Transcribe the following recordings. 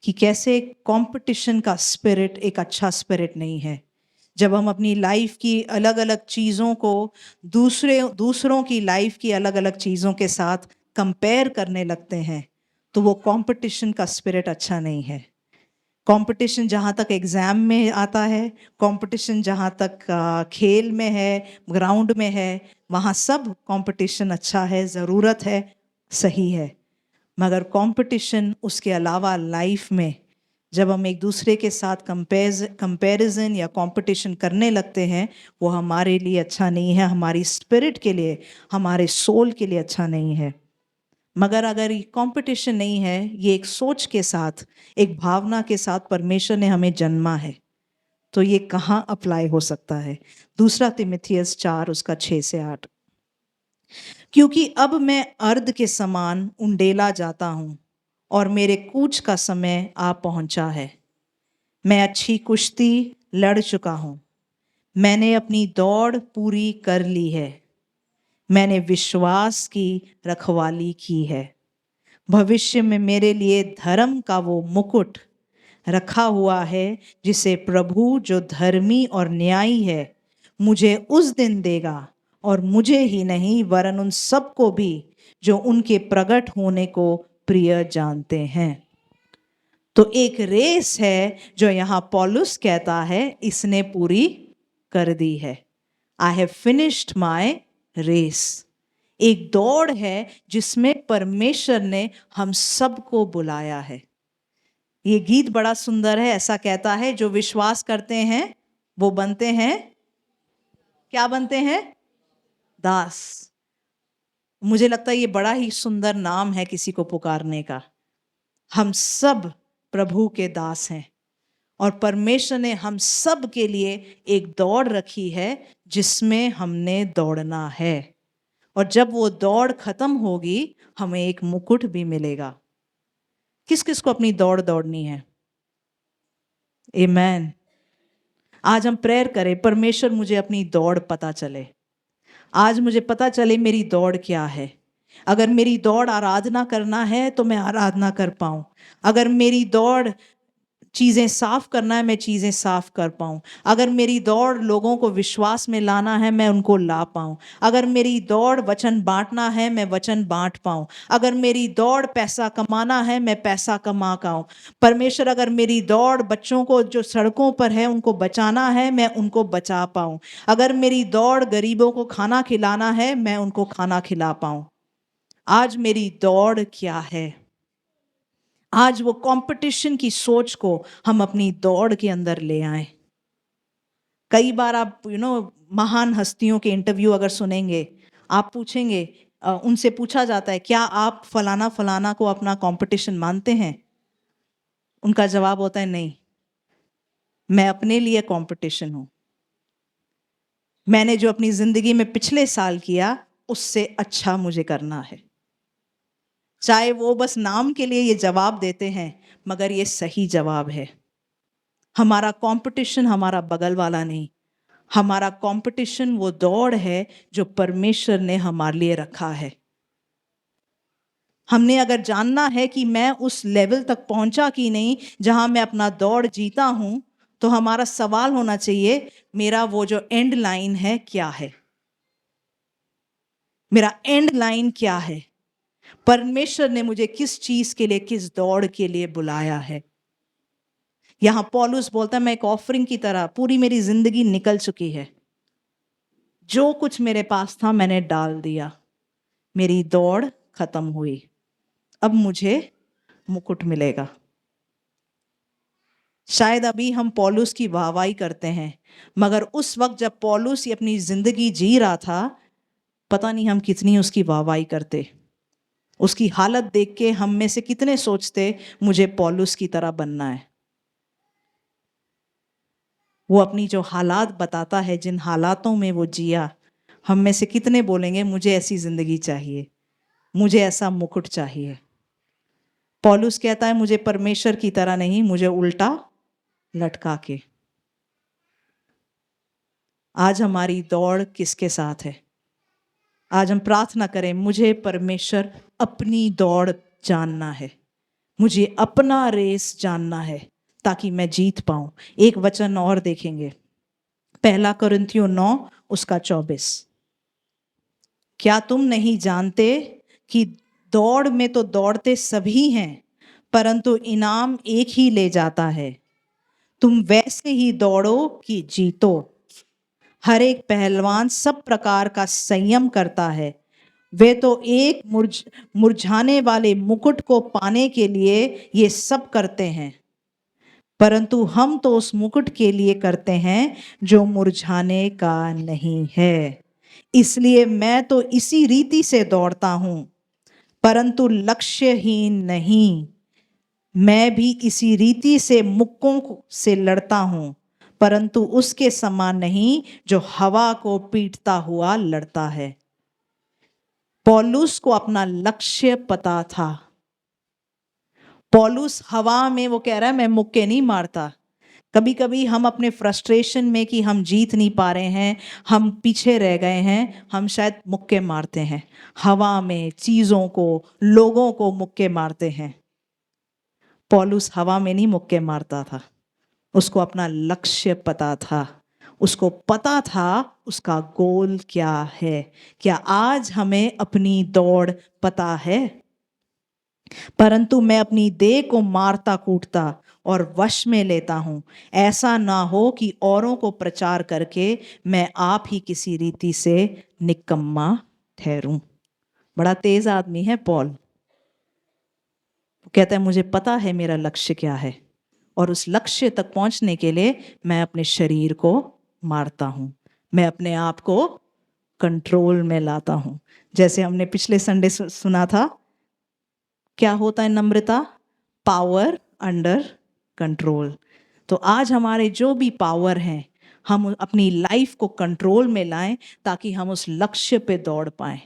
कि कैसे कंपटीशन का स्पिरिट एक अच्छा स्पिरिट नहीं है। जब हम अपनी लाइफ की अलग अलग चीज़ों को दूसरों की लाइफ की अलग अलग चीज़ों के साथ कंपेयर करने लगते हैं, तो वो कंपटीशन का स्पिरिट अच्छा नहीं है। कंपटीशन जहाँ तक एग्ज़ाम में आता है, कंपटीशन जहाँ तक खेल में है, ग्राउंड में है, वहाँ सब कंपटीशन अच्छा है, ज़रूरत है, सही है। मगर कंपटीशन उसके अलावा लाइफ में जब हम एक दूसरे के साथ कंपैरिजन या कंपटीशन करने लगते हैं, वो हमारे लिए अच्छा नहीं है, हमारी स्पिरिट के लिए, हमारे सोल के लिए अच्छा नहीं है। मगर अगर ये कंपटीशन नहीं है, ये एक सोच के साथ, एक भावना के साथ परमेश्वर ने हमें जन्मा है, तो ये कहाँ अप्लाई हो सकता है? दूसरा तिमुथियुस 4 उसका 6 से 8। क्योंकि अब मैं अर्ध के समान उंडेला जाता हूँ और मेरे कूच का समय आ पहुंचा है। मैं अच्छी कुश्ती लड़ चुका हूँ, मैंने अपनी दौड़ पूरी कर ली है, मैंने विश्वास की रखवाली की है। भविष्य में मेरे लिए धर्म का वो मुकुट रखा हुआ है, जिसे प्रभु जो धर्मी और न्यायी है मुझे उस दिन देगा, और मुझे ही नहीं वरन उन सबको भी जो उनके प्रकट होने को प्रिय जानते हैं। तो एक रेस है जो यहाँ पौलुस कहता है इसने पूरी कर दी है। I have finished my race. एक दौड़ है जिसमें परमेश्वर ने हम सबको बुलाया है। ये गीत बड़ा सुंदर है, ऐसा कहता है जो विश्वास करते हैं वो बनते हैं, क्या बनते हैं? दास। मुझे लगता है ये बड़ा ही सुंदर नाम है किसी को पुकारने का। हम सब प्रभु के दास हैं और परमेश्वर ने हम सब के लिए एक दौड़ रखी है जिसमें हमने दौड़ना है, और जब वो दौड़ खत्म होगी हमें एक मुकुट भी मिलेगा। किस किस को अपनी दौड़ दौड़नी है? आमेन। आज हम प्रेयर करें, परमेश्वर मुझे अपनी दौड़ पता चले। आज मुझे पता चले मेरी दौड़ क्या है। अगर मेरी दौड़ आराधना करना है तो मैं आराधना कर पाऊं। अगर मेरी दौड़ चीज़ें साफ करना है, मैं चीज़ें साफ कर पाऊं। अगर मेरी दौड़ लोगों को विश्वास में लाना है, मैं उनको ला पाऊं। अगर मेरी दौड़ वचन बांटना है, मैं वचन बांट पाऊं। अगर मेरी दौड़ पैसा कमाना है, मैं पैसा कमा पाऊं। परमेश्वर, अगर मेरी दौड़ बच्चों को जो सड़कों पर है उनको बचाना है, मैं उनको बचा पाऊं। अगर मेरी दौड़ गरीबों को खाना खिलाना है, मैं उनको खाना खिला पाऊं। आज मेरी दौड़ क्या है? आज वो कंपटीशन की सोच को हम अपनी दौड़ के अंदर ले आए। कई बार आप महान हस्तियों के इंटरव्यू अगर सुनेंगे, आप पूछेंगे, उनसे पूछा जाता है क्या आप फलाना फलाना को अपना कंपटीशन मानते हैं? उनका जवाब होता है नहीं, मैं अपने लिए कंपटीशन हूं। मैंने जो अपनी जिंदगी में पिछले साल किया उससे अच्छा मुझे करना है। चाहे वो बस नाम के लिए ये जवाब देते हैं, मगर ये सही जवाब है। हमारा कंपटीशन हमारा बगल वाला नहीं, हमारा कंपटीशन वो दौड़ है जो परमेश्वर ने हमारे लिए रखा है। हमने अगर जानना है कि मैं उस लेवल तक पहुंचा कि नहीं जहां मैं अपना दौड़ जीता हूं, तो हमारा सवाल होना चाहिए, मेरा वो जो एंड लाइन है क्या है? मेरा एंड लाइन क्या है? परमेश्वर ने मुझे किस चीज के लिए, किस दौड़ के लिए बुलाया है? यहां पौलुस बोलता है मैं एक ऑफरिंग की तरह, पूरी मेरी जिंदगी निकल चुकी है, जो कुछ मेरे पास था मैंने डाल दिया, मेरी दौड़ खत्म हुई, अब मुझे मुकुट मिलेगा। शायद अभी हम पौलुस की वाहवाही करते हैं, मगर उस वक्त जब पौलुस ये अपनी जिंदगी जी रहा था, पता नहीं हम कितनी उसकी वाहवाही करते। उसकी हालत देख के हम में से कितने सोचते मुझे पौलुस की तरह बनना है। वो अपनी जो हालात बताता है, जिन हालातों में वो जिया, हम में से कितने बोलेंगे मुझे ऐसी जिंदगी चाहिए, मुझे ऐसा मुकुट चाहिए। पौलुस कहता है मुझे परमेश्वर की तरह नहीं, मुझे उल्टा लटका के। आज हमारी दौड़ किसके साथ है? आज हम प्रार्थना करें, मुझे परमेश्वर अपनी दौड़ जानना है, मुझे अपना रेस जानना है ताकि मैं जीत पाऊं। एक वचन और देखेंगे, 1 कुरिन्थियों 9 उसका 24। क्या तुम नहीं जानते कि दौड़ में तो दौड़ते सभी हैं, परंतु इनाम एक ही ले जाता है। तुम वैसे ही दौड़ो कि जीतो। हर एक पहलवान सब प्रकार का संयम करता है। वे तो एक मुरझाने वाले मुकुट को पाने के लिए ये सब करते हैं, परंतु हम तो उस मुकुट के लिए करते हैं जो मुरझाने का नहीं है। इसलिए मैं तो इसी रीति से दौड़ता हूं, परंतु लक्ष्यहीन नहीं। मैं भी इसी रीति से मुक्कों से लड़ता हूं, परंतु उसके समान नहीं जो हवा को पीटता हुआ लड़ता है। पौलुस को अपना लक्ष्य पता था। पौलुस हवा में वो कह रहा है मैं मुक्के नहीं मारता। कभी कभी हम अपने फ्रस्ट्रेशन में कि हम जीत नहीं पा रहे हैं, हम पीछे रह गए हैं, हम शायद मुक्के मारते हैं, हवा में चीजों को, लोगों को मुक्के मारते हैं। पौलुस हवा में नहीं मुक्के मारता था, उसको अपना लक्ष्य पता था, उसको पता था उसका गोल क्या है। क्या आज हमें अपनी दौड़ पता है? परंतु मैं अपनी देह को मारता कूटता और वश में लेता हूं, ऐसा ना हो कि औरों को प्रचार करके मैं आप ही किसी रीति से निकम्मा ठहरूं। बड़ा तेज आदमी है पौल। कहता है मुझे पता है मेरा लक्ष्य क्या है, और उस लक्ष्य तक पहुंचने के लिए मैं अपने शरीर को मारता हूं, मैं अपने आप को कंट्रोल में लाता हूं। जैसे हमने पिछले संडे सुना था, क्या होता है नम्रता? Power under control. तो आज हमारे जो भी पावर हैं, हम अपनी लाइफ को कंट्रोल में लाएं ताकि हम उस लक्ष्य पे दौड़ पाएं।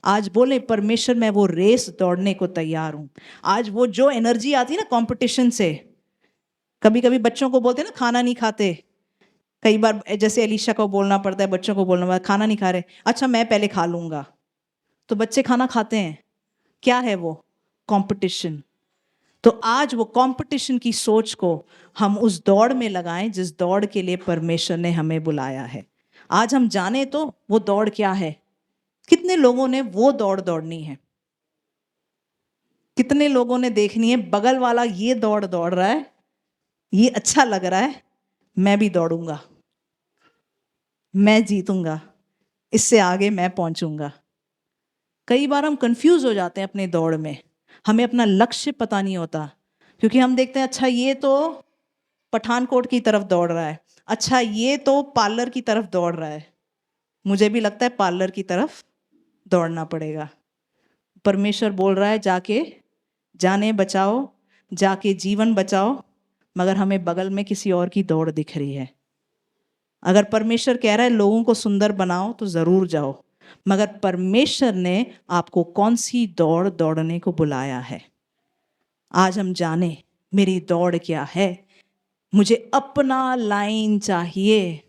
आज बोले परमेश्वर मैं वो रेस दौड़ने को तैयार हूं। आज वो जो एनर्जी आती है ना कंपटीशन से, कभी कभी बच्चों को बोलते हैं ना खाना नहीं खाते, कई बार जैसे एलिशा को बोलना पड़ता है, बच्चों को बोलना पड़ता है खाना नहीं खा रहे, अच्छा मैं पहले खा लूंगा, तो बच्चे खाना खाते हैं। क्या है वो? कंपटीशन। तो आज वो कंपटीशन की सोच को हम उस दौड़ में लगाएं जिस दौड़ के लिए परमेश्वर ने हमें बुलाया है। आज हम जाने तो वो दौड़ क्या है। कितने लोगों ने वो दौड़ दौड़नी है? कितने लोगों ने देखनी है बगल वाला ये दौड़ दौड़ रहा है, ये अच्छा लग रहा है, मैं भी दौड़ूंगा, मैं जीतूंगा, इससे आगे मैं पहुंचूंगा। कई बार हम कंफ्यूज हो जाते हैं अपने दौड़ में, हमें अपना लक्ष्य पता नहीं होता, क्योंकि हम देखते हैं अच्छा ये तो पठानकोट की तरफ दौड़ रहा है, अच्छा ये तो पार्लर की तरफ दौड़ रहा है, मुझे भी लगता है पार्लर की तरफ दौड़ना पड़ेगा। परमेश्वर बोल रहा है जाके जाने बचाओ, जाके जीवन बचाओ, मगर हमें बगल में किसी और की दौड़ दिख रही है। अगर परमेश्वर कह रहा है लोगों को सुंदर बनाओ तो जरूर जाओ, मगर परमेश्वर ने आपको कौन सी दौड़ दौड़ने को बुलाया है। आज हम जाने मेरी दौड़ क्या है। मुझे अपना लाइन चाहिए।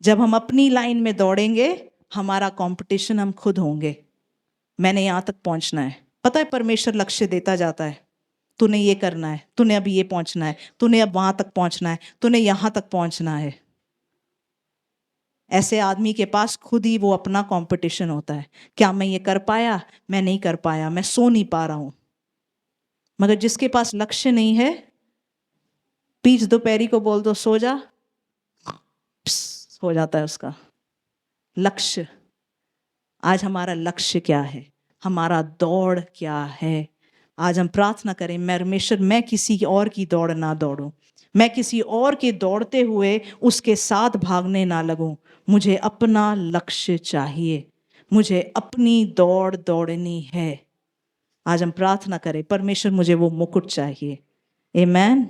जब हम अपनी लाइन में दौड़ेंगे, हमारा कंपटीशन हम खुद होंगे। मैंने यहाँ तक पहुंचना है, पता है परमेश्वर लक्ष्य देता जाता है, तूने ये करना है, तूने अभी ये पहुंचना है, तूने अब वहां तक पहुंचना है, तूने यहां तक पहुंचना है। ऐसे आदमी के पास खुद ही वो अपना कंपटीशन होता है। क्या मैं ये कर पाया? मैं नहीं कर पाया, मैं सो नहीं पा रहा हूं। मगर जिसके पास लक्ष्य नहीं है, पीछ दोपहरी को बोल दो सो जा, हो जाता है उसका लक्ष्य। आज हमारा लक्ष्य क्या है? हमारा दौड़ क्या है? आज हम प्रार्थना करें, परमेश्वर मैं किसी और की दौड़ ना दौड़ूं, मैं किसी और के दौड़ते हुए उसके साथ भागने ना लगूं। मुझे अपना लक्ष्य चाहिए, मुझे अपनी दौड़ दौड़नी है। आज हम प्रार्थना करें, परमेश्वर मुझे वो मुकुट चाहिए। आमीन।